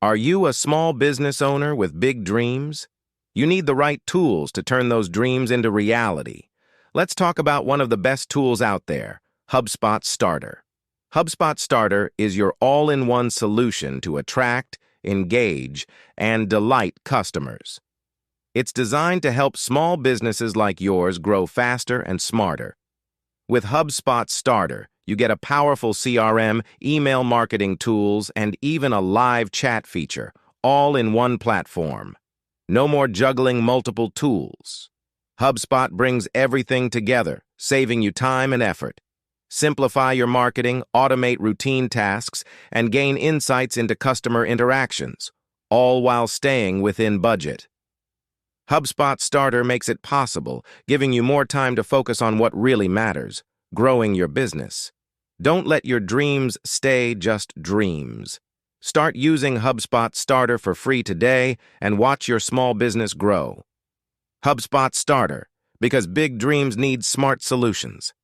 Are you a small business owner with big dreams? You need the right tools to turn those dreams into reality. Let's talk about one of the best tools out there, HubSpot Starter. HubSpot Starter is your all-in-one solution to attract, engage, and delight customers. It's designed to help small businesses like yours grow faster and smarter. With HubSpot Starter, you get a powerful CRM, email marketing tools, and even a live chat feature, all in one platform. No more juggling multiple tools. HubSpot brings everything together, saving you time and effort. Simplify your marketing, automate routine tasks, and gain insights into customer interactions, all while staying within budget. HubSpot Starter makes it possible, giving you more time to focus on what really matters, growing your business. Don't let your dreams stay just dreams. Start using HubSpot Starter for free today and watch your small business grow. HubSpot Starter, because big dreams need smart solutions.